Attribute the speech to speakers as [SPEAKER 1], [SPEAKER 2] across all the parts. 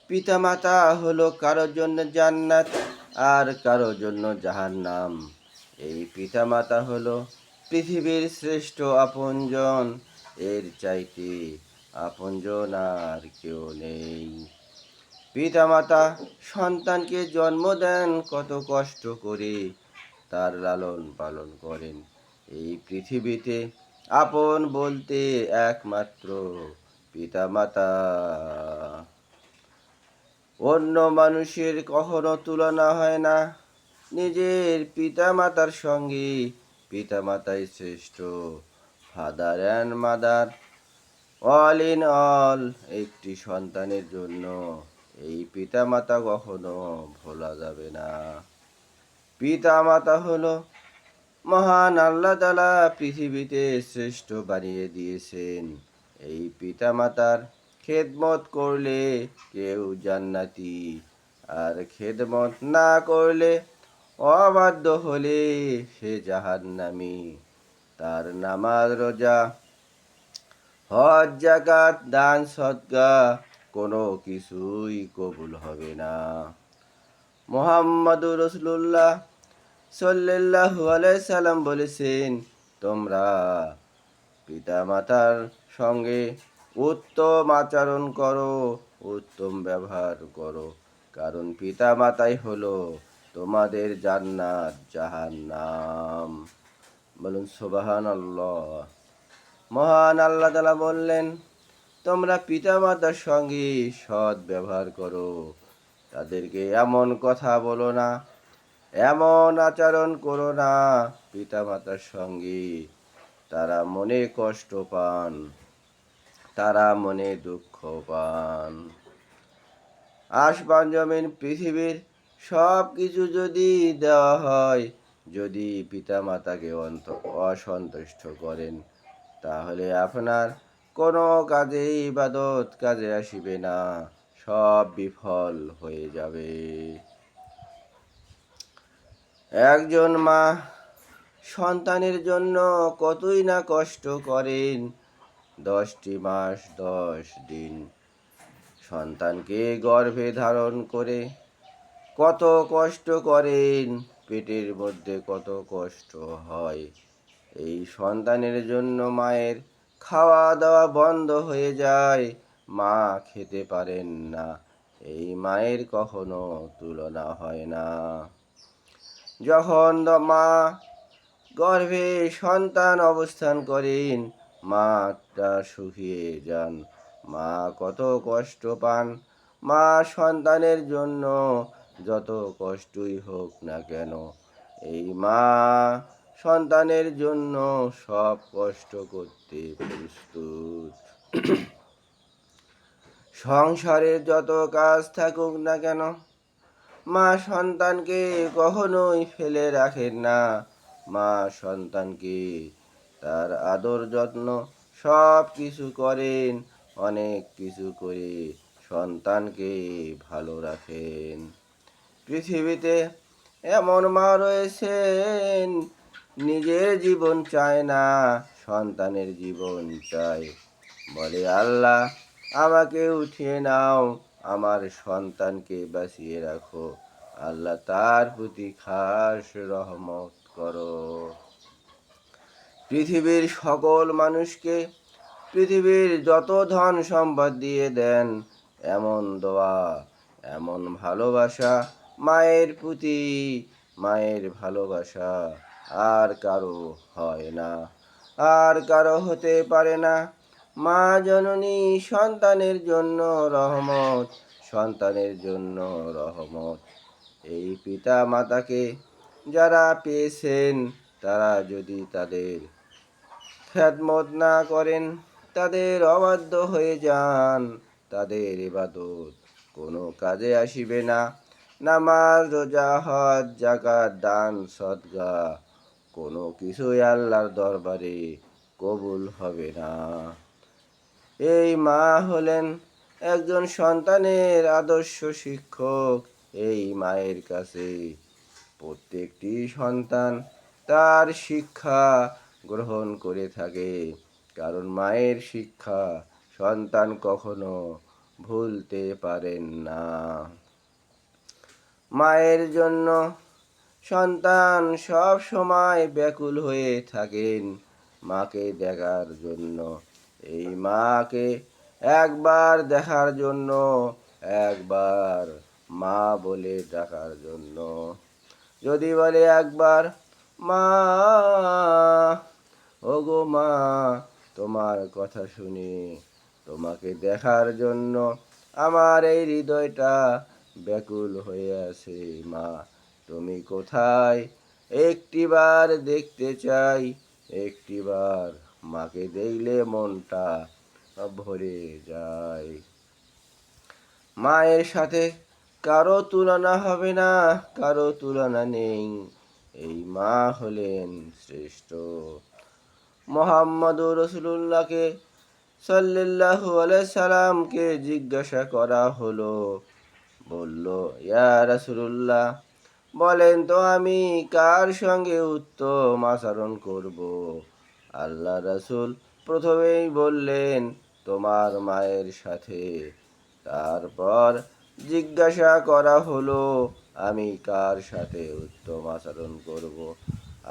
[SPEAKER 1] পিতামাতা হলো কারোর জন্য জান্নাত আর কারোর জন্য জাহান্নাম। এই পিতামাতা হলো পৃথিবীর শ্রেষ্ঠ আপনজন, এর চাইতে আপনজন আর কেউ নেই। পিতামাতা সন্তানকে জন্ম দেন কত কষ্ট করে, তার লালন পালন করেন। এই পৃথিবীতে আপন বলতে একমাত্র পিতামাতা। অন্য মানুষের কখনো তুলনা হয় না নিজের পিতামাতার সঙ্গে। পিতামাতাই শ্রেষ্ঠ, father and mother all in all. একটি সন্তানের জন্য এই পিতামাতা কখনো ভোলা যাবে না। পিতামাতা হলো মহান আল্লাহ তাআলা পৃথিবীতে শ্রেষ্ঠ বানিয়ে দিয়েছেন। এই পিতামাতার খেদমত করলে কেউ জান্নাতি, আর খেদমত না করলে, অবাধ্য হলে সে জাহান্নামী। তার নামাজ, রোজা, হজ, যাকাত, দান, সদকা কোনো কিছুই কবুল হবে না। মুহাম্মাদুর রাসূলুল্লাহ সাল্লাল্লাহু আলাইহি সাল্লাম বলেছেন, তোমরা পিতামাতার সঙ্গে উত্তম আচরণ করো, উত্তম ব্যবহার করো, কারণ পিতামাতাই হলো তোমাদের জান্নাত জাহান্নাম। বলুন সুবহানাল্লাহ। মহান আল্লাহ তাআলা বললেন, তোমরা পিতামাতার সঙ্গে সৎ ব্যবহার করো, তাদেরকে এমন কথা বলো না, এমন আচরণ করো না পিতামাতার সঙ্গে তারা মনে কষ্ট পান, তারা মনে দুঃখ পান। আসমান জমিন পৃথিবীর সব কিছু যদি দেওয়া হয়, যদি পিতামাতাকে অসন্তুষ্ট করেন, তাহলে আপনার কোনো কাজে ইবাদত কাজে আসিবে না, সব বিফল হয়ে যাবে। একজন মা সন্তানের জন্য কতই না কষ্ট করেন। 10টি মাস 10 দিন সন্তানকে গর্ভে ধারণ করে কত কষ্ট করেন, পেটের মধ্যে কত কষ্ট হয়। এই সন্তানের জন্য মায়ের খাওয়া দাওয়া বন্ধ হয়ে যায়, মা খেতে পারেন না। এই মায়ের কখনো তুলনা হয় না। যখন মা গর্ভে সন্তান অবস্থান করেন, মাটা শুকিয়ে যান, মা কত কষ্ট পান। মা সন্তানের জন্য যত কষ্টই হোক না কেন, এই মা সন্তানের জন্য সব কষ্ট করতে প্রস্তুত। সংসারের যত কাজ থাকুক না কেন, মা সন্তানকে কখনোই ফেলে রাখেন না। মা সন্তানকে তার আদর যত্ন সব কিছু করেন, অনেক কিছু করে সন্তানকে ভালো রাখেন। পৃথিবীতে এমন মা রয়েছেন, নিজের জীবন চায় না, সন্তানের জীবন চায়। বলে, আল্লাহ আমাকে উঠিয়ে নাও, আমার সন্তানকে বাঁচিয়ে রাখো। আল্লাহ তার প্রতি খাস রহমত করো। পৃথিবীর সকল মানুষকে পৃথিবীর যত ধন সম্পদ দিয়ে দেন, এমন দোয়া, এমন ভালোবাসা মায়ের প্রতি, মায়ের ভালোবাসা আর কারো হয় না, আর কারো হতে পারে না। মা জননী সন্তানের জন্য রহমত, সন্তানের জন্য রহমত। এই পিতা মাতাকে যারা পেয়েছেন, তারা যদি তাদের খেদমত না করেন, তাদের অবাধ্য হয়ে যান, তাদের ইবাদত কোনো কাজে আসিবে না। নামাজ, রোজা, হজ, যাকাত, দান, সদকা কোনো কিছুই আল্লাহর দরবারে কবুল হবে না। এই মা হলেন একজন সন্তানের আদর্শ শিক্ষক। এই মায়ের কাছে প্রত্যেকটি সন্তান তার শিক্ষা গ্রহণ করে থাকে, কারণ মায়ের শিক্ষা সন্তান কখনো ভুলতে পারেন না। মায়ের জন্য সন্তান সব সময় ব্যাকুল হয়ে থাকেন। মাকে দেখার জন্য, এই মাকে একবার দেখার জন্য, একবার মা বলে ডাকার জন্য। যদি বলে একবার মা, ওগো মা, তোমার কথা শুনে, তোমাকে দেখার জন্য আমার এই হৃদয়টা ব্যাকুল হয়ে আছে। মা তুমি কোথায়, একটিবার দেখতে চাই, একটিবার মাকে দেখলে মনটা ভরে যায়। মায়ের সাথে কারো তুলনা হবে না, কারো তুলনা নেই, এই মা হলেন শ্রেষ্ঠ। মুহাম্মদুর রাসূলুল্লাহকে সাল্লাল্লাহু আলাইহি সাল্লামকে জিজ্ঞাসা করা হলো, বলল, ইয়া রাসূলুল্লাহ, বলেন তো আমি কার সঙ্গে উত্তম আচরণ করব? আল্লাহ রাসূল প্রথমেই বললেন, তোমার মায়ের সাথে। তারপর জিজ্ঞাসা করা হলো, আমি কার সাথে উত্তম আচরণ করব?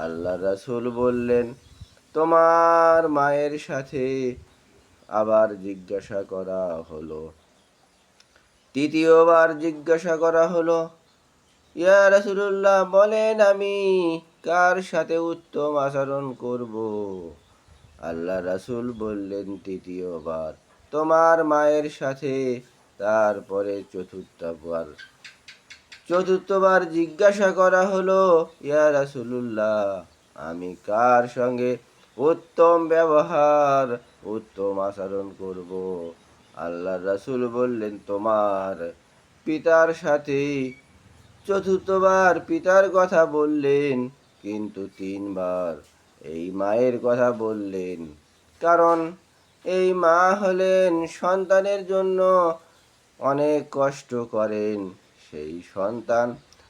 [SPEAKER 1] আল্লাহ রাসূল বললেন, তোমার মায়ের সাথে। আবার জিজ্ঞাসা করা হলো, তৃতীয়বার জিজ্ঞাসা করা হলো, ইয়া রাসূলুল্লাহ, বলেন আমি কার সাথে উত্তম আচরণ করব? আল্লাহ রাসূল বললেন তৃতীয়বার, তোমার মায়ের সাথে। তারপরে চতুর্থবার জিজ্ঞাসা করা হলো, ইয়া রাসূলুল্লাহ, আমি কার সঙ্গে উত্তম ব্যবহার, উত্তম আচরণ করব? আল্লাহ রাসূল বললেন, তোমার পিতার সাথে। চতুর্থবার পিতার কথা বললেন, কিন্তু তিনবার এই মায়ের কথা বললেন। কারণ এই মা হলেন সন্তানের জন্য অনেক কষ্ট করেন। সেই সন্তান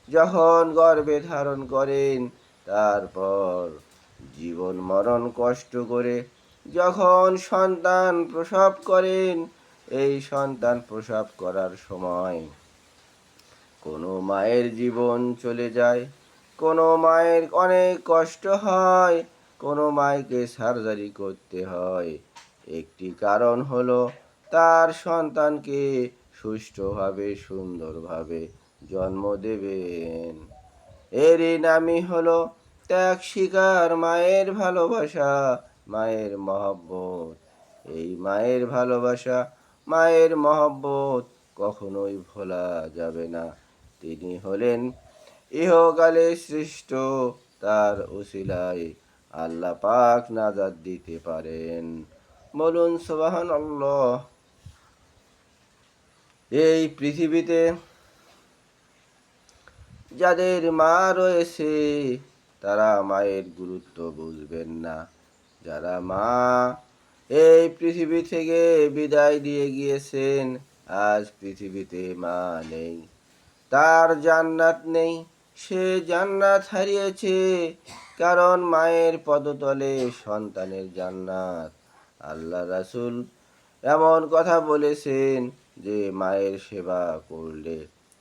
[SPEAKER 1] যখন গর্ভে ধারণ করেন, তারপর জীবন মরণ কষ্ট করে যখন সন্তান প্রসব করেন, এই সন্তান প্রসব করার সময় কোনো মায়ের জীবন চলে যায়, কোনো মায়ের অনেক কষ্ট হয়, কোনো মাকে সার্জারি করতে হয়। একটি কারণ হলো তার সন্তানকে সুষ্ঠুভাবে সুন্দরভাবে জন্ম দেবেন। এরই নামই হলো ত্যাগ স্বীকার, মায়ের ভালোবাসা, মায়ের মহব্বত। এই মায়ের ভালোবাসা, মায়ের মহব্বত কখনোই ভোলা যাবে না। তিনি হলেন ইহকালে শ্রেষ্ঠ, তার উসিলায় আল্লাহ পাক নাজাত দিতে পারেন। বলুন সুবহানাল্লাহ। এই পৃথিবীতে যাদের মা রয়েছে, তারা মায়ের গুরুত্ব বুঝবেন না। যারা মা এই পৃথিবী থেকে বিদায় দিয়ে গিয়েছেন, আজ পৃথিবীতে মা নেই, তার জান্নাত নেই, সে জান্নাত হারিয়েছে। কারণ মায়ের পদতলে সন্তানের জান্নাত। আল্লাহ রাসূল এমন কথা বলেছেন যে মায়ের সেবা করলে,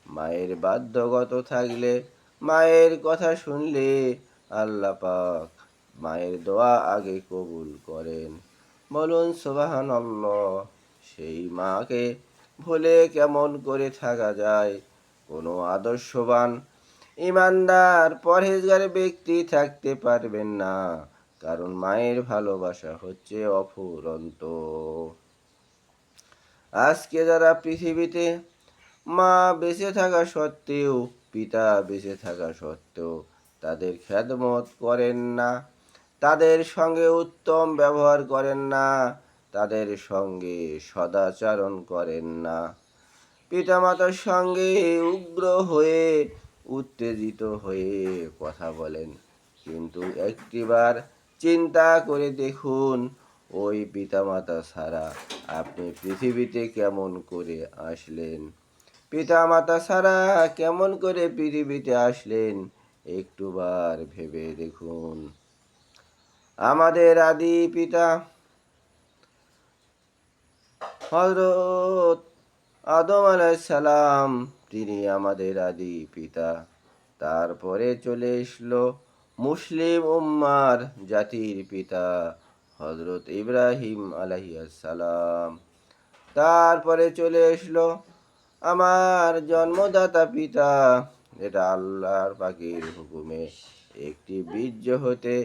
[SPEAKER 1] মায়ের বাধ্যগত থাকলে, মায়ের কথা শুনলে আল্লাহ পাক মায়ের দোয়া আগে কবুল করেন। বলুন সুবহানাল্লাহ। সেই মাকে ভুলে কেমন করে থাকা যায়? কোনো আদর্শবান ইমানদার পরহেজগার ব্যক্তি থাকতে পারবেন না। কারণ মায়ের ভালোবাসা হচ্ছে অফুরন্ত। আজকে যারা পৃথিবীতে মা বেঁচে থাকা সত্ত্বেও, পিতা বেঁচে থাকা সত্ত্বেও তাদের খেদমত করেন না, তাদের সঙ্গে উত্তম ব্যবহার করেন না, তাদের সঙ্গে সদাচরণ করেন না, পিতামাতার সঙ্গে উগ্র হয়ে, উত্তেজিত হয়ে কথা বলেন। কিন্তু একটিবার চিন্তা করে দেখুন, ওই পিতামাতা ছাড়া আপনি পৃথিবীতে কেমন করে আসলেন? পিতামাতা ছাড়া কেমন করে পৃথিবীতে আসলেন? একটুবার ভেবে দেখুন। আমাদের আদি পিতা হযরত আদম আলাইহিস সালাম, তিনি আমাদের আদি পিতা। তারপরে চলে এসলো মুসলিম উম্মার জাতির পিতা হযরত ইব্রাহিম আলাইহিস সালাম। তারপরে চলে এসলো আমার জন্মদাতা পিতা, এটা আল্লাহর পাকের হুকুমে একটি বীর্য হতে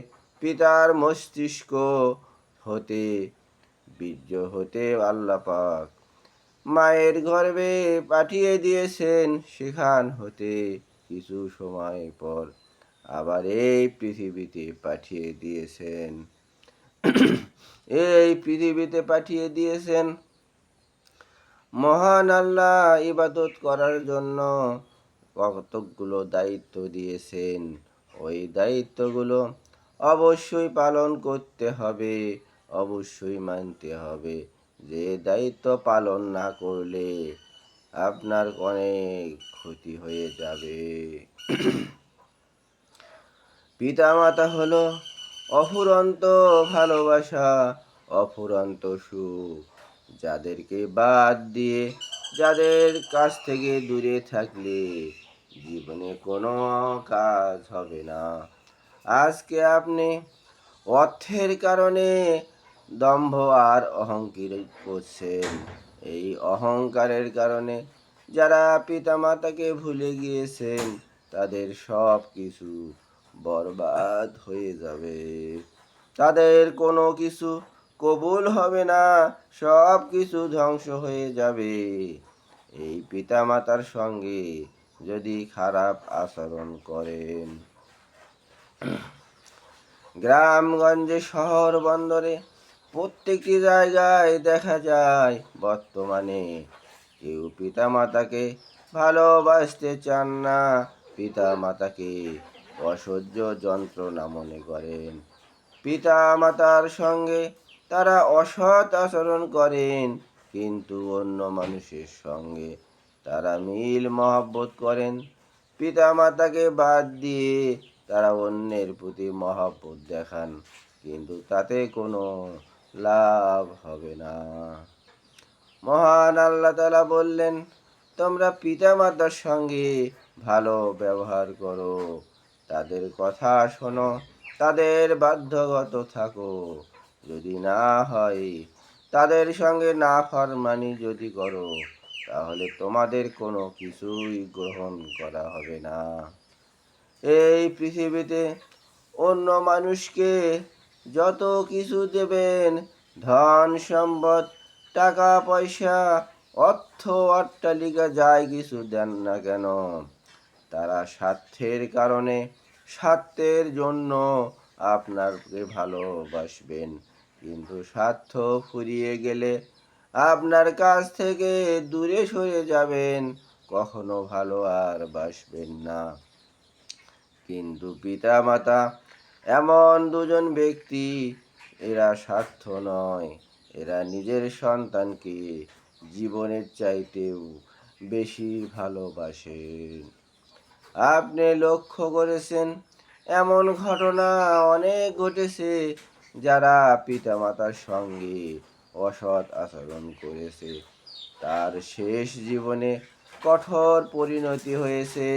[SPEAKER 1] পিতার মস্তিষ্ক হতে বীর্য হতে আল্লাহ পাক মায়ের গর্ভে পাঠিয়ে দিয়েছেন, সেখান হতে কিছু সময় পর আবার এই পৃথিবীতে পাঠিয়ে দিয়েছেন। এই পৃথিবীতে পাঠিয়ে দিয়েছেন মহান আল্লাহ ইবাদত করার জন্য কতকগুলো দায়িত্ব দিয়েছেন। ওই দায়িত্বগুলো অবশ্যই পালন করতে হবে, অবশ্যই মানতে হবে। যে দায়িত্ব পালন না করলে আপনার অনেক ক্ষতি হয়ে যাবে। পিতামাতা হলো অফুরন্ত ভালোবাসা, অফুরন্ত সুখ। যাদেরকে বাদ দিয়ে, যাদের কাছ থেকে দূরে থাকলে জীবনে কোনো কাজ হবে না। আজকে আপনি অর্থের কারণে দম্ভ আর অহংকার করছেন। এই অহংকারের কারণে যারা পিতামাতাকে ভুলে গিয়েছেন, তাদের সব কিছু বরবাদ হয়ে যাবে। তাদের কোনো কিছু কবুল হবে না, সব কিছু ধ্বংস হয়ে যাবে। এই পিতামাতার সঙ্গে যদি খারাপ আচরণ করেন, গ্রামগঞ্জে শহর বন্দরে প্রত্যেকটি জায়গায় দেখা যায় বর্তমানে কেউ পিতামাতাকে ভালোবাসতে চান না, পিতামাতাকে অসহ্য যন্ত্রণা মনে করেন। পিতামাতার সঙ্গে তারা অসৎ আচরণ করেন, কিন্তু অন্য মানুষের সঙ্গে তারা মিল মহব্বত করেন। পিতামাতাকে বাদ দিয়ে তারা অন্যের প্রতি মহব্বত দেখান, কিন্তু তাতে কোনো লাভ হবে না। মহান আল্লাহ তাআলা বললেন, তোমরা পিতামাতার সঙ্গে ভালো ব্যবহার করো, তাদের কথা শোনো, তাদের বাধ্যগত থাকো। যদি না হয়, তাদের সঙ্গে নাফরমানি যদি করো, তাহলে তোমাদের কোনো কিছুই গ্রহণ করা হবে না। এই পৃথিবীতে অন্য মানুষকে যত কিছু দেবেন, ধন সম্পদ, টাকা পয়সা, অর্থ অট্টালিকা যাই কিছু দেন না কেন, তারা স্বার্থের কারণে, স্বার্থের জন্য আপনাকে ভালোবাসবেন। কিন্তু স্বার্থ ফুরিয়ে গেলে আপনার কাছ থেকে দূরে সরে যাবেন, কখনো ভালো আর বাসবেন না। কিন্তু পিতামাতা এমন দুজন ব্যক্তি, এরা স্বার্থ নয়, এরা নিজের সন্তানকে জীবনের চাইতেও বেশি ভালোবাসেন। আপনি লক্ষ্য করেছেন এমন ঘটনা অনেক ঘটেছে, যারা পিতামাতার সঙ্গে অসৎ আচরণ করেছে, তার শেষ জীবনে কঠোর পরিণতি হয়েছে,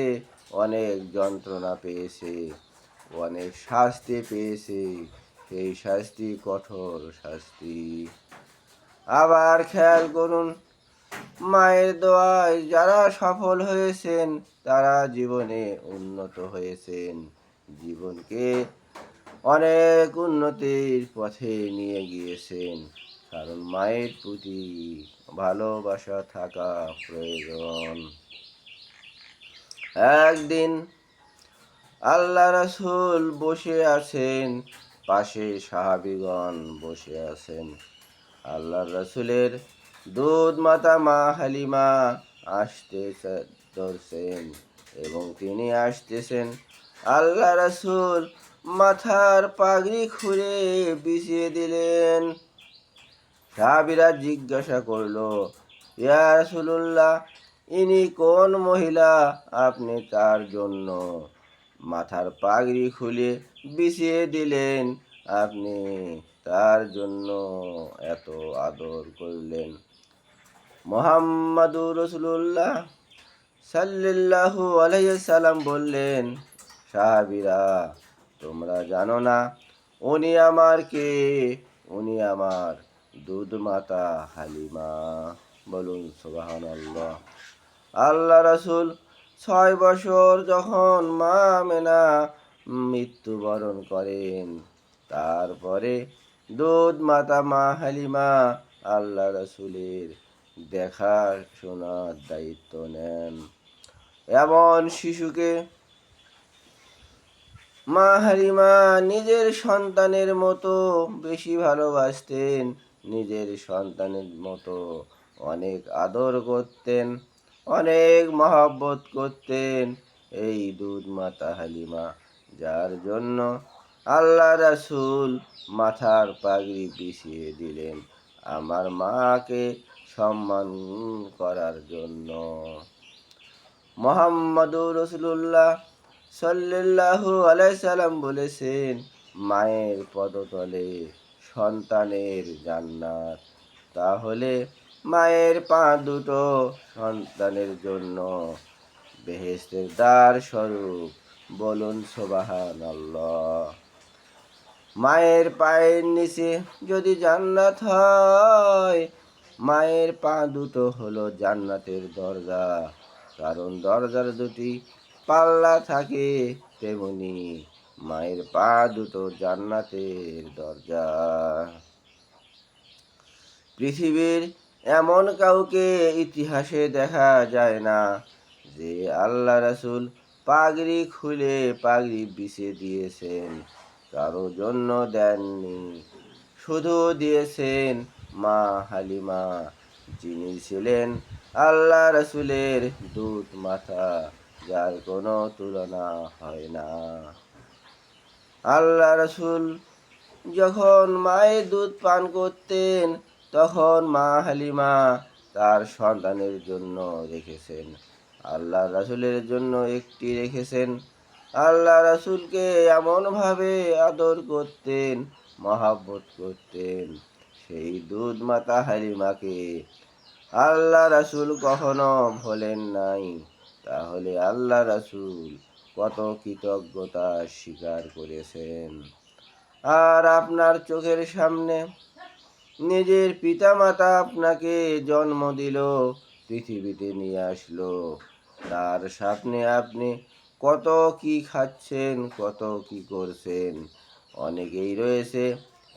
[SPEAKER 1] অনেক যন্ত্রণা পেয়েছে, অনেক শাস্তি পেয়েছে। সেই শাস্তি কঠোর শাস্তি। আবার খেয়াল করুন, মায়ের দোয়ায় যারা সফল হয়েছেন, তারা জীবনে উন্নত হয়েছেন, জীবনকে অনেক উন্নতির পথে নিয়ে গিয়েছেন। কারণ মায়ের প্রতি ভালোবাসা থাকা প্রয়োজন। একদিন আল্লাহ রাসূল বসে আছেন, পাশে সাহাবীগণ বসে আছেন। আল্লাহ রাসূলের দুধ মাতা মা হালিমা আসতে ধরছেন এবং তিনি আসতেছেন। আল্লাহ রাসূল মাথার পাগড়ি খুলে বিছিয়ে দিলেন। সাহাবীরা জিজ্ঞাসা করল, ইয়া রাসূলুল্লাহ, ইনি কোন মহিলা? আপনি তার জন্য মাথার পাগড়ি খুলে বিছিয়ে দিলেন, আপনি তার জন্য এত আদর করলেন। মুহাম্মাদুর রাসূলুল্লাহ সাল্লাল্লাহু আলাইহি সাল্লাম বললেন, সাহাবীরা, তোমরা জানো না উনি আমার কে? উনি আমার দুধ মাতা হালিমা। বলুন সুবহানাল্লাহ। আল্লাহ রাসূল 6 বছর যখন মা আমেনা মৃত্যুবরণ করেন, তারপরে দুধ মাতা মা হালিমা আল্লাহ রাসূলের দেখাশোনার দায়িত্ব নেন। এমন শিশুকে মা হালিমা নিজের সন্তানের মতো বেশি ভালোবাসতেন, নিজের সন্তানের মতো অনেক আদর করতেন, অনেক মহব্বত করতেন এই দুধ মাতা হালিমা, যার জন্য আল্লাহ রাসূল মাথার পাগড়ি পিছিয়ে দিলেন আমার মাকে সম্মান করার জন্য। মুহাম্মাদুর রাসূলুল্লাহ সাল্লাল্লাহু আলাইহি সাল্লাম বলেছেন, মায়ের পদতলে সন্তানের জান্নাত। তাহলে মায়ের পা দুটো সন্তানের জন্য বেহেশতের দ্বার স্বরূপ। বলুন সুবহানাল্লাহ। মায়ের পায়ের নিচে যদি জান্নাত হয়, মায়ের পা দুটো হলো জান্নাতের দরজা। কারণ দরজার দুটি পাল্লা থাকে, তেমনি মায়ের পা দুটো জান্নাতের দরজা। পৃথিবীর এমন কাউকে ইতিহাসে দেখা যায় না যে আল্লাহ রাসূল পাগড়ি খুলে পাগড়ি বিছিয়ে দিয়েছেন, কারো জন্য দেননি। শুধু দিয়েছেন মা হালিমা, যিনি ছিলেন আল্লাহ রাসূলের দুধ মাতা, যার কোনো তুলনা হয় না। আল্লাহ রাসূল যখন মায়ের দুধ পান করতেন, তখন মা হালিমা তার সন্তানের জন্য রেখেছেন, আল্লাহ রাসূলের জন্য একটি রেখেছেন। আল্লাহ রাসূলকে এমনভাবে আদর করতেন, মহব্বত করতেন, সেই দুধ মাতা হালিমাকে আল্লাহ রাসূল কখনো ভোলেন নাই। তাহলে আল্লাহ রাসূল কত কৃতজ্ঞতা স্বীকার করেছেন। আর আপনার চোখের সামনে নিজের পিতামাতা আপনাকে জন্ম দিল, পৃথিবীতে নিয়ে আসলো, তার সামনে আপনি কত কি খাচ্ছেন, কত কি করছেন। অনেকেই রয়েছে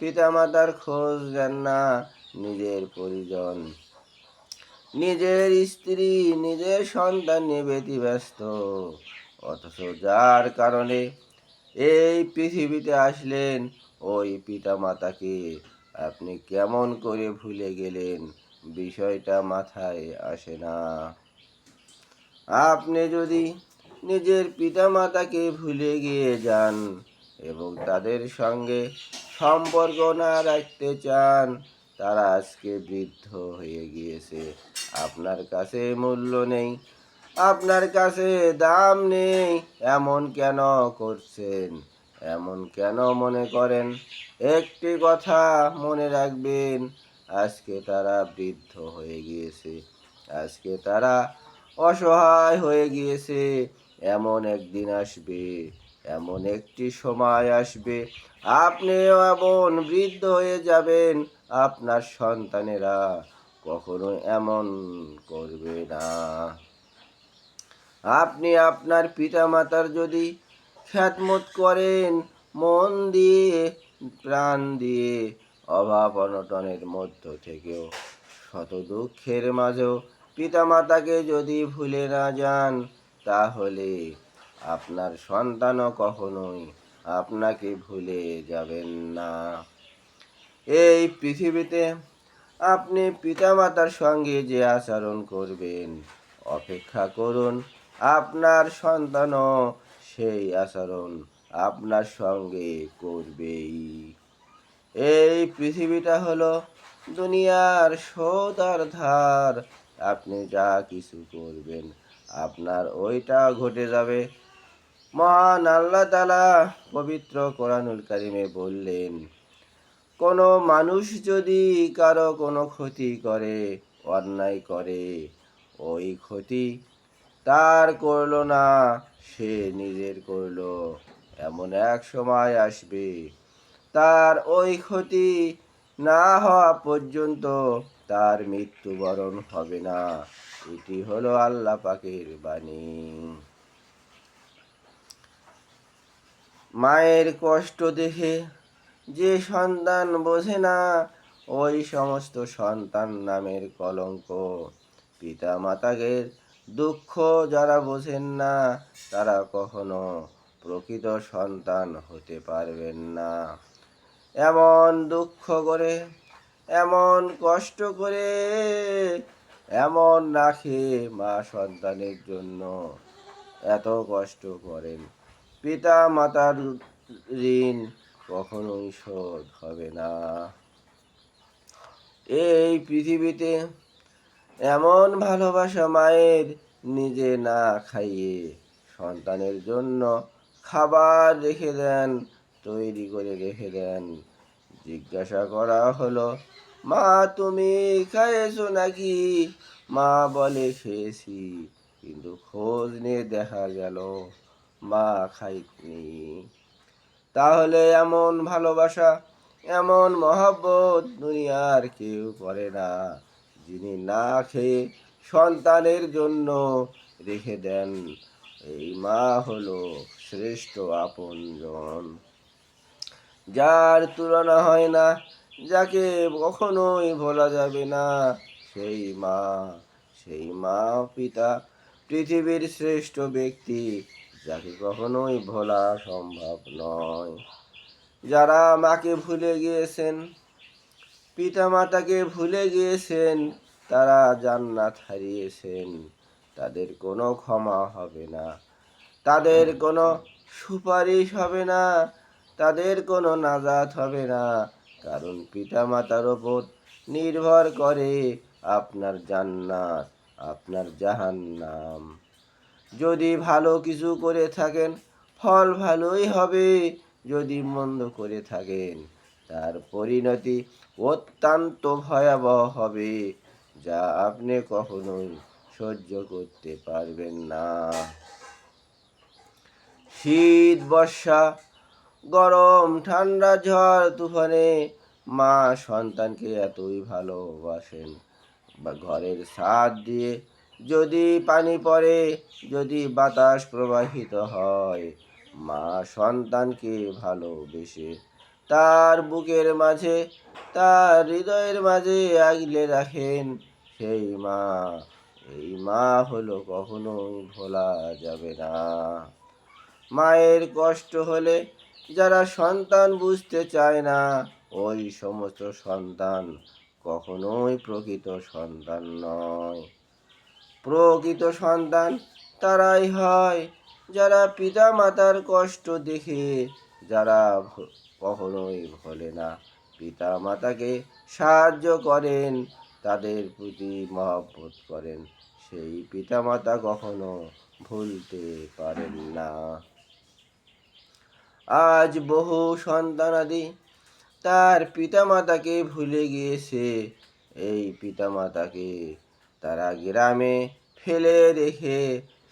[SPEAKER 1] পিতামাতার খোঁজ নেন না, নিজের পরিজন, নিজের স্ত্রী, নিজের সন্তান নিয়ে ব্যতিব্যস্ত। অথচ যার কারণে এই পৃথিবীতে আসলেন, ওই পিতামাতাকে আপনি কেমন করে ভুলে গেলেন, বিষয়টা মাথায় আসে না। আপনি যদি নিজের পিতামাতাকে ভুলে গিয়ে যান এবং তাদের সঙ্গে সম্পর্ক না রাখতে চান, তারা আজকে বৃদ্ধ হয়ে গিয়েছে, আপনার কাছে মূল্য নেই, আপনার কাছে দাম নেই, এমন কেন করছেন? এমন কেন মনে করেন? একটি কথা মনে রাখবেন, আজকে তারা বৃদ্ধ হয়ে গিয়েছে, আজকে তারা অসহায় হয়ে গিয়েছে। এমন একদিন আসবে, এমন একটি সময় আসবে, আপনিও এমন বৃদ্ধ হয়ে যাবেন, আপনার সন্তানেরা কখনো এমন করবে না। আপনি আপনার পিতামাতার যদি খেদমত করেন, মন দিয়ে, প্রাণ দিয়ে, অভাব অনটনের মধ্য থেকেও, শত দুঃখের মাঝেও পিতামাতাকে যদি ভুলে না যান, তাহলে আপনার সন্তানও কখনোই আপনাকে ভুলে যাবেন না। এই পৃথিবীতে আপনি পিতামাতার সঙ্গে যে আচরণ করবেন, অপেক্ষা করুন, আপনার সন্তানও সেই আচরণ আপনার সঙ্গে করবেই। এই পৃথিবীটা হলো দুনিয়ার শোধ আর ধার। আপনি যা কিছু করবেন, আপনার ওইটা ঘটে যাবে। মহান আল্লাহ তাআলা পবিত্র কোরআনুল কারিমে বললেন, কোনো মানুষ যদি কারো কোনো ক্ষতি করে, অন্যায় করে, ওই ক্ষতি তার করল না, সে নিজের করল। এমন এক সময় আসবে, তার ওই ক্ষতি না হওয়া পর্যন্ত তার মৃত্যুবরণ হবে না। এটি হলো আল্লাহ পাকের বাণী। মায়ের কষ্ট দেখে যে সন্তান বোঝে না, ওই সমস্ত সন্তান নামের কলঙ্ক। পিতা মাতাকে দুঃখ যারা বোঝেন না, তারা কখনো প্রকৃত সন্তান হতে পারবেন না। এমন দুঃখ করে, এমন কষ্ট করে, এমন না খেয়ে মা সন্তানের জন্য এত কষ্ট করেন। পিতা মাতার ঋণ কখনোই শোধ হবে না। এই পৃথিবীতে এমন ভালোবাসা মায়ের, নিজে না খাইয়ে সন্তানের জন্য খাবার রেখে দেন, তৈরি করে রেখে দেন। জিজ্ঞাসা করা হলো, মা তুমি খাইয়েছো নাকি? মা বলে খেয়েছি, কিন্তু খোঁজ নিয়ে দেখা গেল মা খাইনি। তাহলে এমন ভালোবাসা, এমন মহব্বত দুনিয়ার কেউ করে না, যিনি না খেয়ে সন্তানের জন্য রেখে দেন। এই মা হলো শ্রেষ্ঠ আপনজন, যার তুলনা হয় না, যাকে কখনোই ভোলা যাবে না। সেই মা, সেই মা পিতা পৃথিবীর শ্রেষ্ঠ ব্যক্তি, যাকে কখনোই ভোলা সম্ভব নয়। যারা মাকে ভুলে গিয়েছেন, পিতা মাতাকে ভুলে গিয়েছেন, তারা জান্নাত হারিয়েছেন। তাদের কোনো ক্ষমা হবে না, তাদের কোনো সুপারিশ হবে না, তাদের কোনো নাজাত হবে না। কারণ পিতা মাতার ওপর নির্ভর করে আপনার জান্নাত, আপনার জাহান্নাম। যদি ভালো কিছু করে থাকেন, ফল ভালোই হবে। যদি মন্দ করে থাকেন, তার পরিণতি অত্যন্ত ভয়াবহ হবে, যা আপনি কখনোই সহ্য করতে পারবেন না। শীত, বর্ষা, গরম, ঠান্ডা, ঝড়, তুফানে মা সন্তানকে এতই ভালোবাসেন। বা ঘরের ছাদ দিয়ে যদি পানি পড়ে, যদি বাতাস প্রবাহিত হয়, মা সন্তানকে ভালোবেসে তার বুকের মাঝে, তার হৃদয়ের মাঝে আগলে রাখেন। সেই মা, এই মা হলো কখনোই ভোলা যাবে না। মায়ের কষ্ট হলে যারা সন্তান বুঝতে চায় না, ওই সমস্ত সন্তান কখনোই প্রকৃত সন্তান নয়। প্রকৃত সন্তান তারাই হয়, যারা পিতা মাতার কষ্ট দেখে, যারা কখনোই ভোলে না, পিতা মাতাকে সাহায্য করেন, তাদের প্রতি মহব্বত করেন। সেই পিতা মাতা কখনো ভুলতে পারেন না। আজ বহু সন্তানাদি তার পিতামাতাকে ভুলে গিয়েছে। এই পিতামাতাকে তারা গ্রামে ফেলে রেখে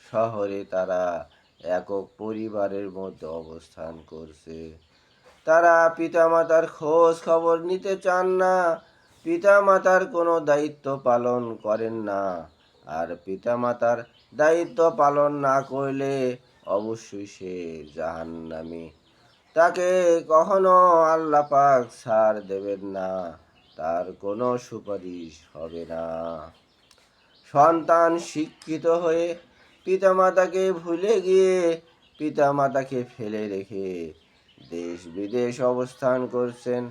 [SPEAKER 1] শহরে তারা একক পরিবারের মধ্যে অবস্থান করছে। তারা পিতামাতার খোঁজ খবর নিতে চান না, পিতামাতার কোনো দায়িত্ব পালন করেন না। আর পিতামাতার দায়িত্ব পালন না করলে অবশ্যই সে জাহান্নামী। তাকে কখনো আল্লাহ পাক ছাড় দেবেন না, তার কোনো সুপারিশ হবে না। সন্তান শিক্ষিত হয়ে পিতামাতাকে ভুলে গিয়ে, পিতামাতাকে ফেলে রেখে দেশ বিদেশ অবস্থান করছেন।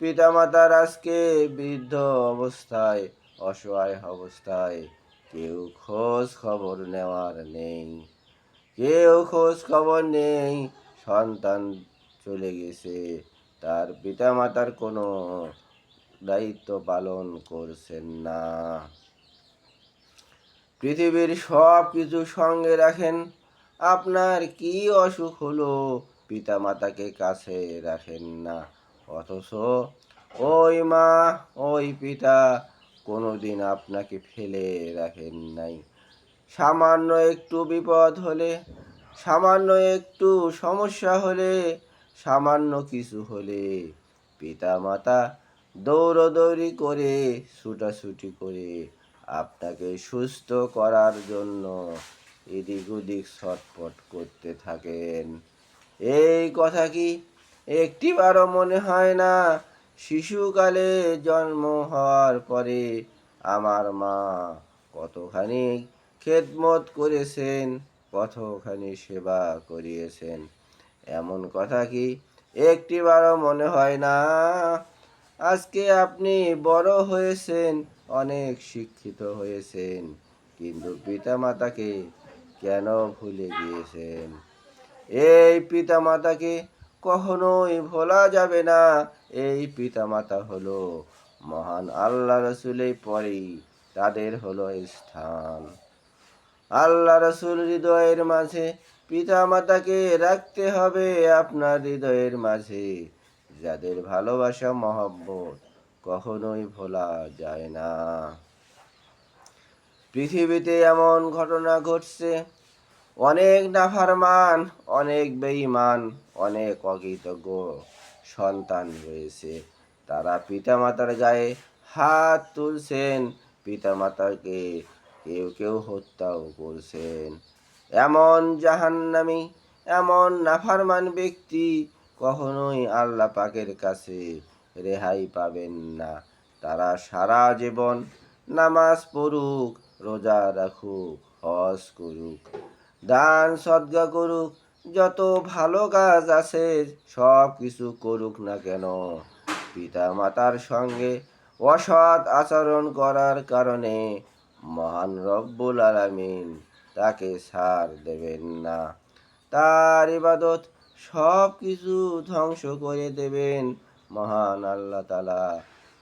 [SPEAKER 1] পিতামাতার আজকে বৃদ্ধ অবস্থায়, অসহায় অবস্থায় কেউ খোঁজ খবর নেওয়ার নেই, কেউ খোঁজ খবর নেই। সন্তান চলে গেছে, তার পিতামাতার কোনো দায়িত্ব পালন করছেন না। পৃথিবীর সব কিছু সঙ্গে রাখেন, আপনার কি অসুখ হলো পিতামাতাকে কাছে রাখেন না। অথচ ওই মা, ওই পিতা কোনোদিন আপনাকে ফেলে রাখেন নাই। সামান্য একটু বিপদ হলে, সামান্য একটু সমস্যা হলে, সামান্য কিছু হলে পিতামাতা দৌড়দৌড়ি করে, ছুটাছুটি করে আপনাকে সুস্থ করার জন্য এদিক ওদিক ছটফট করতে থাকেন। এই কথা কি একটিবারও মনে হয় না? শিশুকালে জন্ম হওয়ার পরে আমার মা কতখানি খেদমত করেছেন, কতখানি সেবা করিয়েছেন, এমন কথা কি একটিবারও মনে হয় না? আজকে আপনি বড় হয়েছেন, অনেক শিক্ষিত হয়েছেন, কিন্তু পিতামাতাকে কেন ভুলে গিয়েছেন? এই পিতামাতাকে কখনোই ভোলা যাবে না। এই পিতামাতা হলো মহান আল্লাহ রসুলের পরেই তাদের হলো স্থান। আল্লাহ রসুল হৃদয়ের মাঝে পিতামাতাকে রাখতে হবে আপনার হৃদয়ের মাঝে। যাদের ভালোবাসা মহব্বত কখনোই ভোলা যায় না। পৃথিবীতে এমন ঘটনা ঘটছে, অনেক নাফরমান, অনেক বেঈমান, অনেক অকৃতজ্ঞ সন্তান রয়েছে। তারা পিতামাতার গায়ে হাত তুলছেন, পিতামাতাকে কেউ কেউ হত্যাও করছেন। এমন জাহান্নামী, এমন নাফরমান ব্যক্তি কখনোই আল্লাহ পাকের কাছে রেহাই পাবেন না। তারা সারা জীবন নামাজ পড়ুক, রোজা রাখুক, হজ করুক, দান সদকা করুক, যত ভালো কাজ আছে সব কিছু করুক না কেন, পিতা মাতার সঙ্গে অসৎ আচরণ করার কারণে মহান রব্বুল আলামিন তাকে ছাড় দেবেন না। তার ইবাদত সব কিছু ধ্বংস করে দেবেন মহান আল্লাহ তাআলা।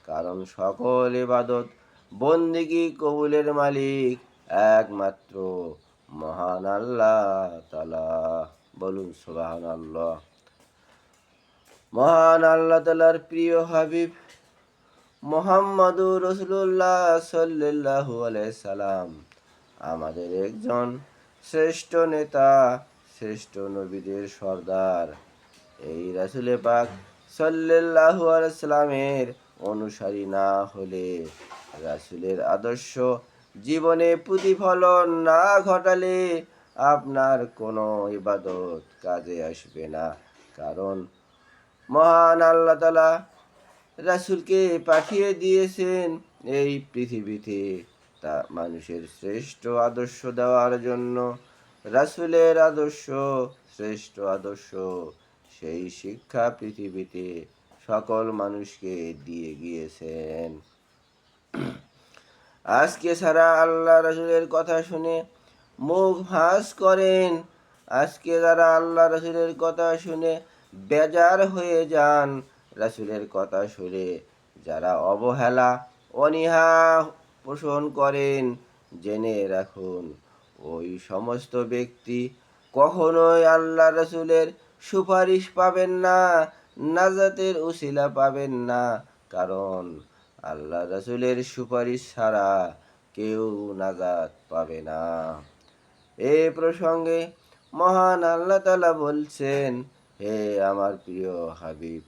[SPEAKER 1] কারণ সকল ইবাদত বন্দেগী কবুলের মালিক একমাত্র মহান আল্লাহ তাআলা। বলুন সুবহানাল্লাহ। মহান আল্লাহ তাআলার প্রিয় হাবিব মুহাম্মদুর রাসূলুল্লাহ সাল্লাল্লাহু আলাইহি সাল্লাম আমাদের একজন শ্রেষ্ঠ নেতা, শ্রেষ্ঠ নবীদের সর্দার। এই রাসূলে পাক সাল্লাল্লাহু আলাইহি সাল্লামের অনুসারী না হলে, রাসূলের আদর্শ জীবনে প্রতিফলন না ঘটালে আপনার কোনো ইবাদত কাজে আসবে না। কারণ মহান আল্লাহ তাআলা রাসূলকে পাঠিয়ে দিয়েছেন এই পৃথিবীতে তা মানুষের শ্রেষ্ঠ আদর্শ দেওয়ার জন্য। রাসূলের আদর্শ শ্রেষ্ঠ আদর্শ, সেই শিক্ষা পৃথিবীতে সকল মানুষকে দিয়ে গিয়েছেন। আজকে সারা আল্লাহ রাসূলের কথা শুনে মুখ ভাঁজ করেন, আজকে যারা আল্লাহ রাসূলের কথা শুনে বেজার হয়ে যান, রাসূলের কথা শুনে যারা অবহেলা অনীহা পোষণ করেন, জেনে রাখুন ওই সমস্ত ব্যক্তি কখনোই আল্লাহ রাসূলের সুপারিশ পাবেন না, নাজাতের উসিলা পাবেন না। কারণ আল্লাহ রাসূলের সুপারিশ ছাড়া কেউ নাজাত পাবে না। এই প্রসঙ্গে মহান আল্লাহ তাআলা বলছেন, হে আমার প্রিয় হাবিব,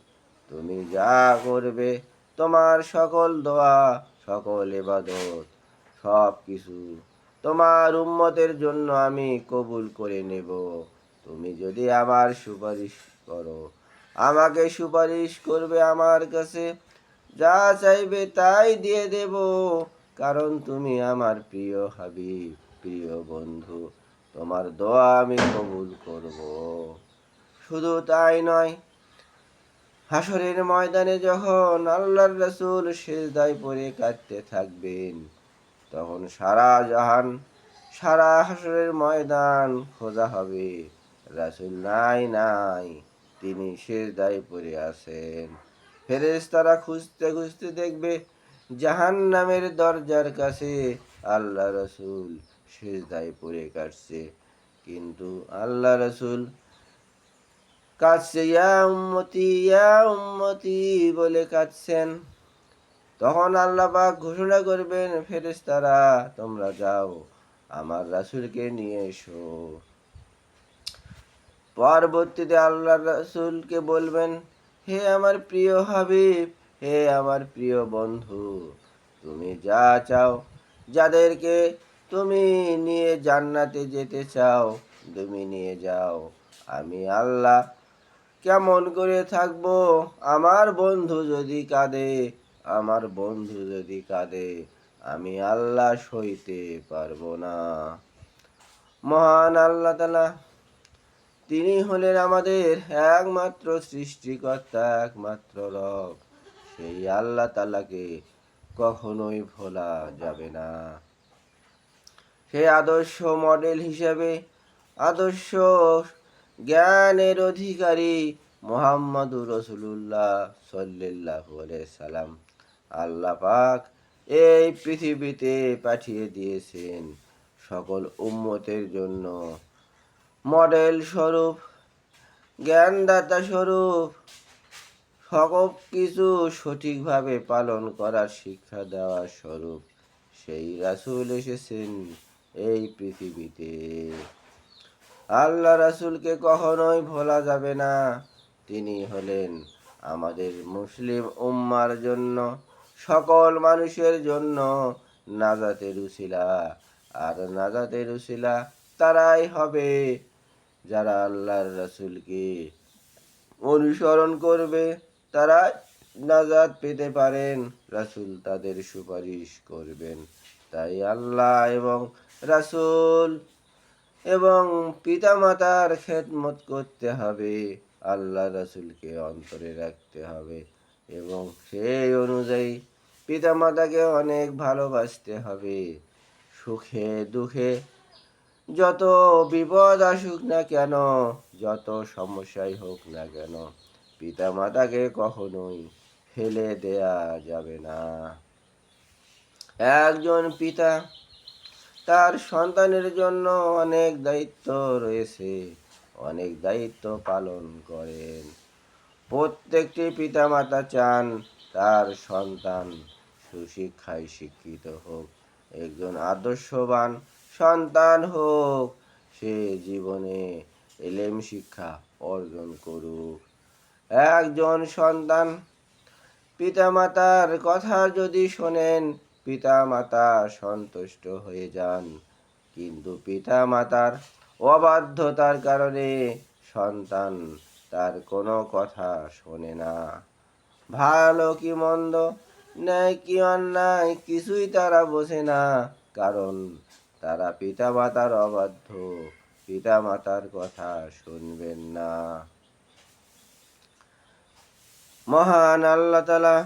[SPEAKER 1] তুমি যা করবে, তোমার সকল দোয়া, সকল ইবাদত, সব কিছু তোমার উম্মতের জন্য আমি কবুল করে নেব। তুমি যদি আমার সুপারিশ করো, আমাকে সুপারিশ করবে আমার কাছে, যা চাইবে তাই দিয়ে দেব। কারণ তুমি আমার প্রিয় হাবিব, প্রিয় বন্ধু, তোমার দোয়া আমি কবুল করব। শুধু তাই নয়, হাসরের ময়দানে যখন আল্লাহর রাসূল সিজদায় পড়ে কাঁদতে থাকবেন, তখন সারা জাহান, সারা হাসরের ময়দান খোঁজা হবে, রাসূল নাই নাই, তিনি সিজদায় পড়ে আছেন। ফেরেশতারা খুঁজতে খুঁজতে দেখবে জাহান্নামের দরজার কাছে আল্লাহ রাসূল সিজদায় পড়ে কাটছে, কিন্তু আল্লাহ রাসূল কাঁদছে, ইয়া উম্মতি বলে কাঁদছেন। তখন আল্লাহ পাক ঘোষণা করবেন, ফেরেশতারা তোমরা যাও আমার রাসূলকে নিয়ে এসো। পরবর্তীতে আল্লাহ রাসূলকে বলবেন, হে আমার প্রিয় হাবিব, হে আমার প্রিয় বন্ধু, তুমি যা চাও, যাদেরকে তুমি নিয়ে জান্নাতে যেতে চাও তুমি নিয়ে যাও। আমি আল্লাহ কেমন করে থাকবো? আমার বন্ধু যদি কাঁদে, আমার বন্ধু যদি কাঁদে, আমি আল্লাহ সইতে পারবো না। মহান আল্লাহ তাআলা তিনি হলেন আমাদের একমাত্র সৃষ্টিকর্তা, একমাত্র রব। সেই আল্লাহ তাআলাকে কখনোই ভোলা যাবে না। সেই আদর্শ মডেল হিসেবে আদর্শ জ্ঞানের অধিকারী মুহাম্মদুর রাসূলুল্লাহ সাল্লাল্লাহু আলাইহি সাল্লাম আল্লাহ পাক এই পৃথিবীতে পাঠিয়ে দিয়েছেন সকল উম্মতের জন্য মডেল স্বরূপ, জ্ঞানদাতা স্বরূপ, সব কিছু সঠিকভাবে পালন করার শিক্ষা দেওয়ার স্বরূপ সেই রাসূল এসেছেন এই পৃথিবীতে। আল্লাহ রাসূলকে কখনোই ভোলা যাবে না। তিনি হলেন আমাদের মুসলিম উম্মার জন্য, সকল মানুষের জন্য নাজাতের উসিলা। আর নাজাতের উসিলা তারাই হবে যারা আল্লাহর রাসূলকে অনুসরণ করবে, তারা নাজাত পেতে পারেন। রাসূল তাদের সুপারিশ করবেন। তাই আল্লাহ এবং রাসূল এবং পিতামাতার খেদমত করতে হবে, আল্লাহ রাসূলকে অন্তরে রাখতে হবে এবং সেই অনুযায়ী পিতামাতাকে অনেক ভালোবাসতে হবে। সুখে দুঃখে যত বিপদ আসুক না কেন, যত সমস্যাই হোক না কেন, পিতামাতাকে কখনোই ফেলে দেয়া যাবে না। একজন পিতা তার সন্তানের জন্য অনেক দায়িত্ব রয়েছে, অনেক দায়িত্ব পালন করেন। প্রত্যেকটি পিতামাতা চান তার সন্তান সুশিক্ষায় শিক্ষিত হোক, একজন আদর্শবান সন্তান হোক, সে জীবনে এলেম শিক্ষা অর্জন করুক। একজন সন্তান পিতামাতার কথা যদি শোনেন, পিতামাতা সন্তুষ্ট হয়ে যান, কিন্তু পিতামাতার অবাধ্যতার কারণে সন্তান তার কোনো কথা শোনে না। ভালো কি মন্দ, ন্যায় কি অন্যায়, কিছুই তারা বোঝে না, কারণ তারা পিতামাতার অবাধ্য, পিতামাতার কথা শুনবেন না। মহান আল্লাহ তাআলা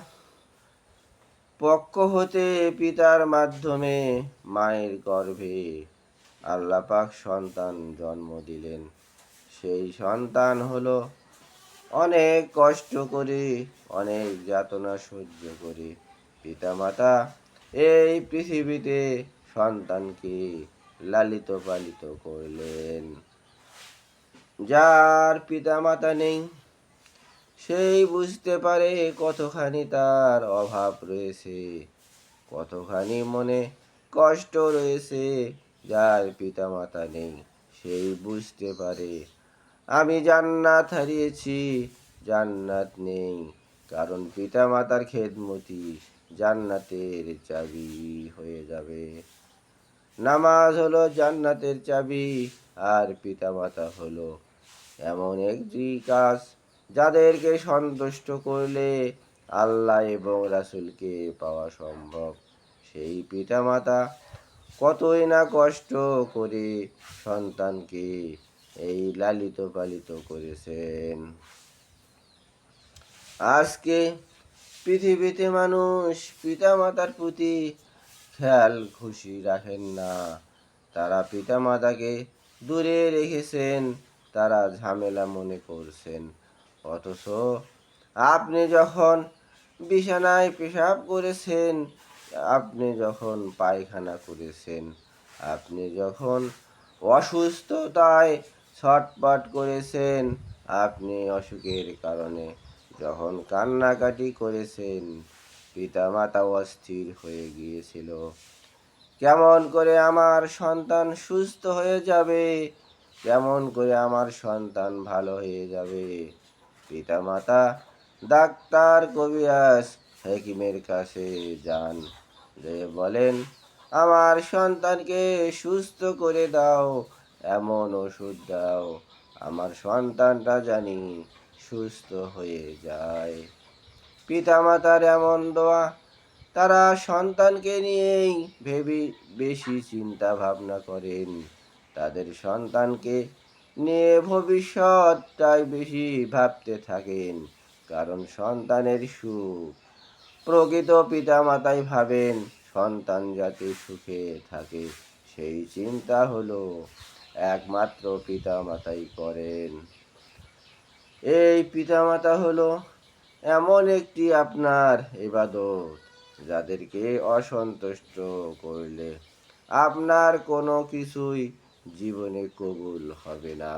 [SPEAKER 1] পক্ষ হতে পিতার মাধ্যমে মায়ের গর্ভে আল্লাহ পাক সন্তান জন্ম দিলেন। সেই সন্তান হলো অনেক কষ্ট করে, অনেক যাতনা সহ্য করে পিতামাতা এই পৃথিবীতে সন্তানকে লালিত পালিত করলেন। যার পিতামাতা নেই সেই বুঝতে পারে কতখানি তার অভাব রয়েছে, কতখানি মনে কষ্ট রয়েছে। যার পিতামাতা নেই সেই বুঝতে পারে আমি জান্নাত হারিয়েছি, জান্নাত নেই, কারণ পিতামাতার খেদমতি জান্নাতের চাবি হয়ে যাবে। নামাজ হলো জান্নাতের চাবি, আর পিতামাতা হলো এমন একটি কাজ যাদেরকে সন্তুষ্ট করলে আল্লাহ এবং রাসূলকে পাওয়া সম্ভব। সেই পিতামাতা কতই না কষ্ট করে সন্তানকে এই লালিত পালিত করেছেন। আজকে পৃথিবীতে মানুষ পিতামাতার প্রতি খেয়াল খুশি রাখেন না, তারা পিতামাতাকে দূরে রেখেছেন, তারা ঝামেলা মনে করছেন। অথচ আপনি যখন বিছানায় পেশাব করেছেন, আপনি যখন পায়খানা করেছেন, আপনি যখন অসুস্থতায় ছটফট করেছেন, আপনি অসুখের কারণে যখন কান্নাকাটি করেছেন, পিতামাতা অস্থির হয়ে গিয়েছিল। কেমন করে আমার সন্তান সুস্থ হয়ে যাবে, কেমন করে আমার সন্তান ভালো হয়ে যাবে। পিতামাতা ডাক্তার, কবিরাজ, হেকিমের কাছে যান, যে বলেন, আমার সন্তানকে সুস্থ করে দাও, এমন ওষুধ দাও আমার সন্তানটা জানি সুস্থ হয়ে যায়। পিতামাতার এমন দোয়া, তারা সন্তানকে নিয়েই বেশি চিন্তা ভাবনা করেন। তাদের সন্তানকে নিয়ে ভবিষ্যৎটাই বেশি ভাবতে থাকেন, কারণ সন্তানের সুখ প্রকৃত পিতামাতাই ভাবেন। সন্তান যাতে সুখে থাকে সেই চিন্তা হলো একমাত্র পিতামাতাই করেন। এই পিতামাতা হলো এমন একটি আপনার ইবাদত, যাদেরকে অসন্তুষ্ট করলে আপনার কোনো কিছুই জীবনে কবুল হবে না।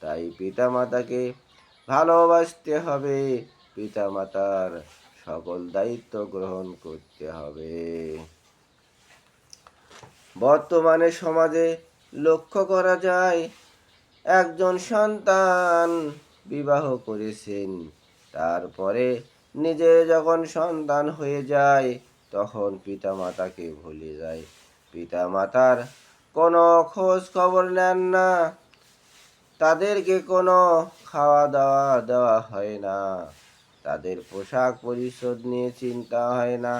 [SPEAKER 1] তাই পিতামাতাকে ভালোবাসতে হবে, পিতামাতার সকল দায়িত্ব গ্রহণ করতে হবে। বর্তমানে সমাজে লক্ষ্য করা যায়, একজন সন্তান বিবাহ করেছেন, তারপরে নিজে যখন সন্তান হয়ে যায় তখন পিতামাতাকে ভুলে যায়। পিতামাতার কোনো খোঁজ খবর নেন না, তাদেরকে কোনো খাওয়া দাওয়া দেওয়া হয় না, তাদের পোশাক পরিচ্ছদ নিয়ে চিন্তা হয় না,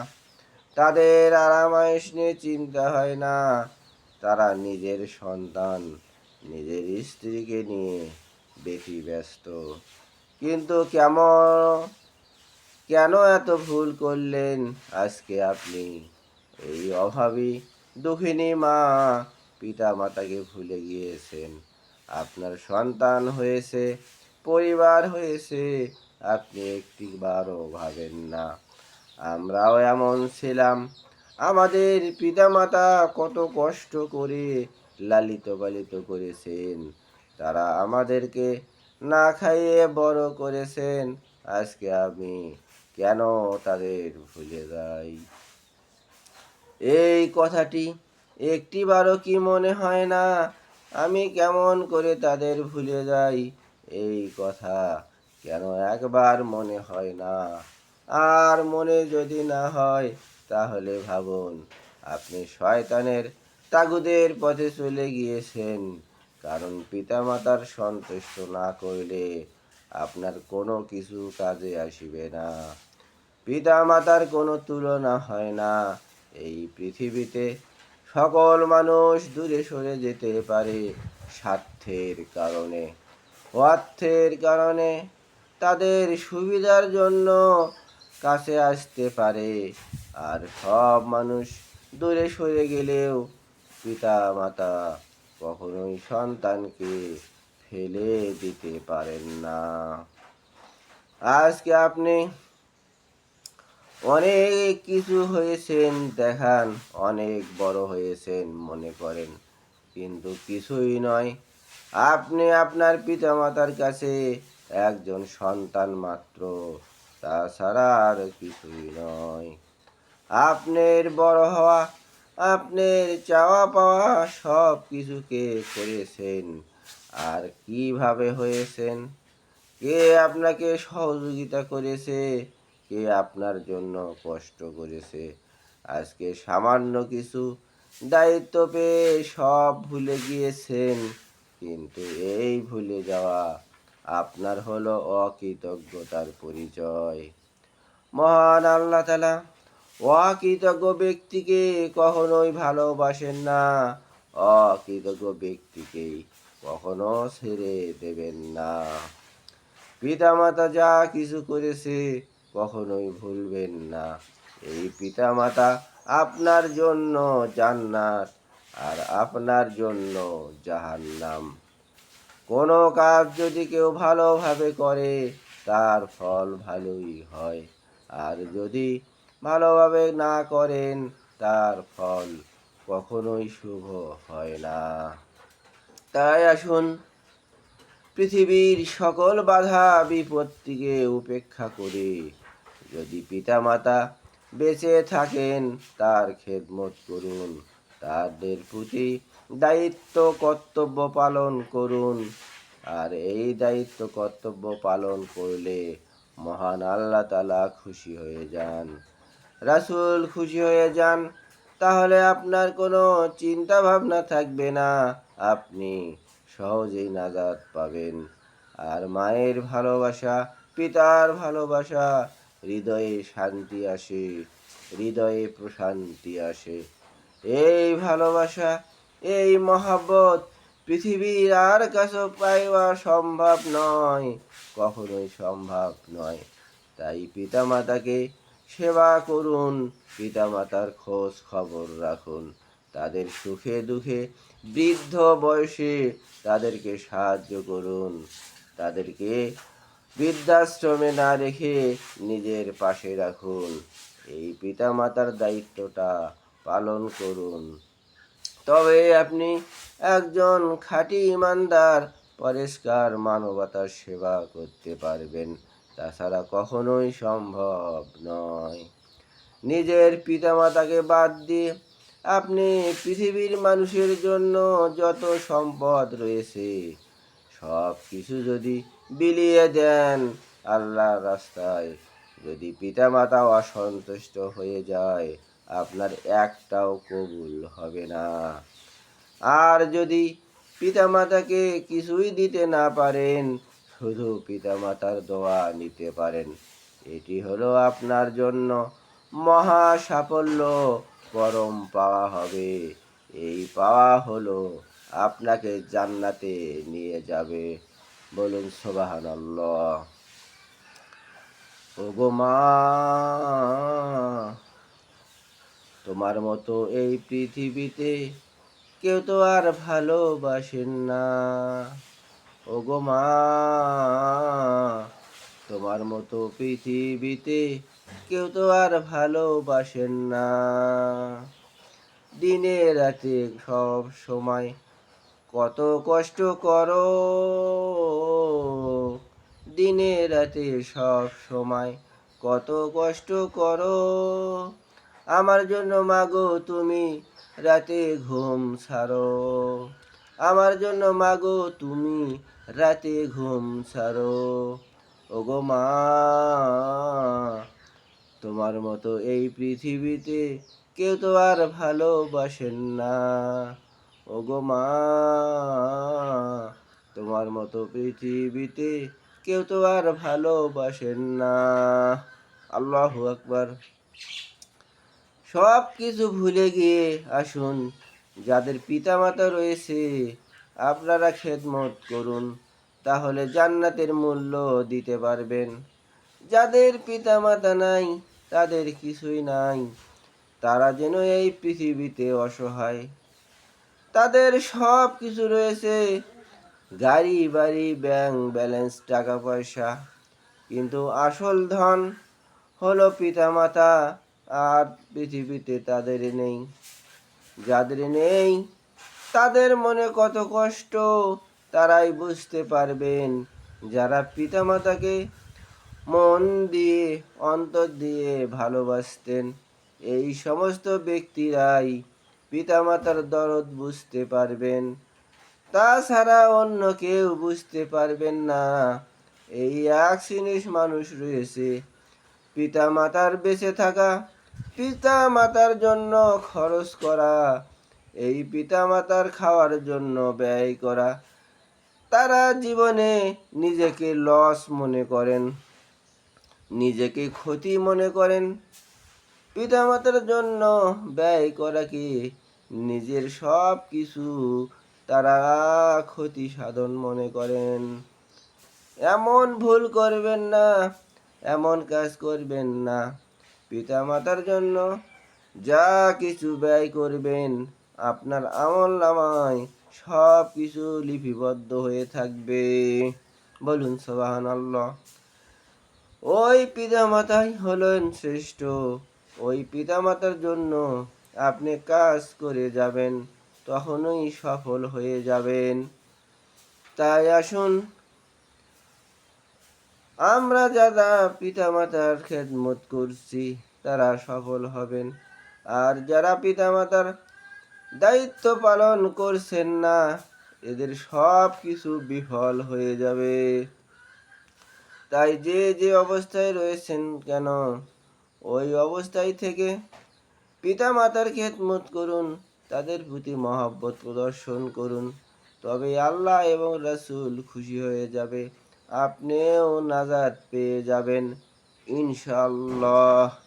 [SPEAKER 1] তাদের আরামায়েশ নিয়ে চিন্তা হয় না। তারা নিজের সন্তান, নিজের স্ত্রীকে নিয়ে বেশি ব্যস্ত। কিন্তু কেন এত ভুল করলেন আজকে আপনি? এই অভাবী দুঃখিনী মা পিতা মাতাকে ভুলে গিয়েছেন। আপনার সন্তান হয়েছে, পরিবার হয়েছে, আপনি একটিবারও ভাবেন না। আমরাও এমন ছিলাম, আমাদের পিতামাতা কত কষ্ট করে লালিত পালিত করেছেন, তারা আমাদেরকে না খাইয়ে বড় করেছেন। আজকে আমি কেন তাদের ভুলে যাই? এই কথাটি একটিবারও কি মনে হয় না আমি কেমন করে তাদের ভুলে যাই? এই কথা কেন একবার মনে হয় না? আর মনে যদি না হয় তাহলে ভাবুন, আপনি শয়তানের তাগুদের পথে চলে গিয়েছেন। কারণ পিতামাতার সন্তুষ্ট না করলে আপনার কোনো কিছু কাজে আসিবে না। পিতামাতার কোনো তুলনা হয় না। এই পৃথিবীতে সকল মানুষ দূরে সরে যেতে পারে স্বার্থের কারণে, অর্থের কারণে, তাদের সুবিধার জন্য কাছে আসতে পারে। আর সব মানুষ দূরে সরে গেলেও পিতা মাতা কখনোই সন্তানকে ফেলে দিতে পারেন না। আজকে আপনি অনেক কিছু হয়েছেন দেখান, অনেক বড় হয়েছেন মনে করেন, কিন্তু কিছুই নয়। আপনি আপনার পিতামাতার কাছে একজন সন্তান মাত্র, তাছাড়া আর কিছুই নয়। আপনার বড় হওয়া, আপনার চাওয়া পাওয়া সব কিছুকে করেছেন। আর কিভাবে হয়েছেন? কে আপনাকে সহযোগিতা করেছে? কে আপনার জন্য কষ্ট করেছে? আজকে সামান্য কিছু দায়িত্ব পেয়ে সব ভুলে গিয়েছেন। কিন্তু এই ভুলে যাওয়া আপনার হলো অকৃতজ্ঞতার পরিচয়। মহান আল্লাহ তাআলা অকৃতজ্ঞ ব্যক্তিকে কখনোই ভালোবাসেন না, অকৃতজ্ঞ ব্যক্তিকেই কখনো ছেড়ে দেবেন না। পিতামাতা যা কিছু করেছে কখনোই ভুলবেন না। এই পিতামাতা আপনার জন্য জান্নাত আর আপনার জন্য জাহান্নাম। কোনো কাজ যদি কেউ ভালোভাবে করে তার ফল ভালোই হয়, আর যদি ভালোভাবে না করেন তার ফল কখনোই শুভ হয় না। তাই আসুন, পৃথিবীর সকল বাধা বিপত্তিকে উপেক্ষা করে যদি পিতামাতা বেঁচে থাকেন তার খেদমত করুন, তাদের প্রতি দায়িত্ব কর্তব্য পালন করুন। আর এই দায়িত্ব কর্তব্য পালন করলে মহান আল্লাহ তাআলা খুশি হয়ে যান, রাসূল খুশি হয়ে যান। তাহলে আপনার কোনো চিন্তা ভাবনা থাকবে না, আপনি সহজেই নাজাত পাবেন। আর মায়ের ভালোবাসা, পিতার ভালোবাসা, হৃদয়ে শান্তি আসে, হৃদয়ে প্রশান্তি আসে। এই ভালোবাসা, এই মহাব্বত পৃথিবীর আর কাছে পাইবা সম্ভব নয়, কখনোই সম্ভব নয়। তাই পিতামাতাকে সেবা করুন, পিতামাতার খোঁজ খবর রাখুন, তাদের সুখে দুঃখে, বৃদ্ধ বয়সে তাদেরকে সাহায্য করুন, তাদেরকে বৃদ্ধাশ্রমে না রেখে নিজের পাশে রাখুন। এই পিতামাতার দায়িত্বটা পালন করুন। তবে আপনি একজন খাঁটি ইমানদার, পরিষ্কার মানবতার সেবা করতে পারবেন, তাছাড়া কখনোই সম্ভব নয়। নিজের পিতামাতাকে বাদ দিয়ে আপনি পৃথিবীর মানুষের জন্য যত সম্পদ রয়েছে সব কিছু যদি বিলিয়ে দেন আল্লাহর রাস্তায়, যদি পিতামাতা অসন্তুষ্ট হয়ে যায়, আপনার একটাও কবুল হবে না। আর যদি পিতামাতাকে কিছুই দিতে না পারেন, শুধু পিতামাতার দোয়া নিতে পারেন, এটি হলো আপনার জন্য মহা সাফল্য, পরম পাওয়া হবে। এই পাওয়া হলো আপনাকে জান্নাতে নিয়ে যাবে। বলুন সুবহানাল্লাহ। ওগো মা, তোমার মতো এই পৃথিবীতে কেউ তো আর ভালোবাসেন না। ওগো মা, তোমার মতো পৃথিবীতে কেউ তো আর ভালোবাসেন না। দিনে রাতে সব সময় কত কষ্ট করো, দিনে রাতে সব সময় কত কষ্ট করো, আমার জন্য মাগো তুমি রাতে ঘুম ছাড়ো, আমার জন্য মাগো তুমি রাতে ঘুম ছাড়ো। ওগো মা, তোমার মতো এই পৃথিবীতে কেউ তো আর ভালোবাসেন না। ওগো মা, তোমার মতো পৃথিবীতে কেউ তো আর ভালোবাসেন না। আল্লাহু আকবার। সব কিছু ভুলে গিয়ে আসুন, যাদের পিতামাতা রয়েছে আপনারা খেদমত করুন, তাহলে জান্নাতের মূল্য দিতে পারবেন। যাদের পিতামাতা নাই, তাদের কিছুই নাই, তারা যেন এই পৃথিবীতে অসহায়। তাদের সব কিছু রয়েছে, গাড়ি বাড়ি ব্যাংক ব্যালেন্স টাকা পয়সা, কিন্তু আসল ধন হলো পিতামাতা, আর পৃথিবীতে তাদের নেই। যাদের নেই তাদের মনে কত কষ্ট তারাই বুঝতে পারবেন। যারা পিতামাতাকে মন দিয়ে অন্তর দিয়ে ভালোবাসতেন, এই সমস্ত ব্যক্তিরাই পিতামাতার দরদ বুঝতে পারবেন, তাছাড়া অন্য কেউ বুঝতে পারবেন না। এই এক শ্রেণীর মানুষ রয়েছে, পিতামাতার বেঁচে থাকা, পিতামাতার জন্য খরচ করা, এই পিতামাতার খাওয়ার জন্য ব্যয় করা, তারা জীবনে নিজেকে লস মনে করেন, নিজেকে ক্ষতি মনে করেন। পিতামাতার জন্য ব্যয় করা কি নিজের সব কিছু তারা ক্ষতি সাধন মনে করেন। এমন ভুল করবেন না, এমন কাজ করবেন না। পিতামাতার জন্য যা কিছু ব্যয় করবেন আপনার আমলনামায় সব কিছু লিপিবদ্ধ হয়ে থাকবে। বলুন সুবহানাল্লাহ। ওই পিতামাতাই হলেন শ্রেষ্ঠ, ওই পিতামাতার জন্য আপনি কাজ করে যাবেন, তখনই সফল হয়ে যাবেন। তাই আসুন, আমরা যারা পিতামাতার খেদমত করছি তারা সফল হবেন। আর যারা পিতামাতার দায়িত্ব পালন করছেন না, এদের সব কিছু বিফল হয়ে যাবে। তাই যে যে অবস্থায় রয়েছেন কেন, ওই অবস্থায় থেকে পিতামাতার খেদমত করুন, তাদের প্রতি মহব্বত প্রদর্শন করুন। তবে আল্লাহ এবং রাসূল খুশি হয়ে যাবে, আপনিও নাজাত পেয়ে যাবেন ইনশাআল্লাহ।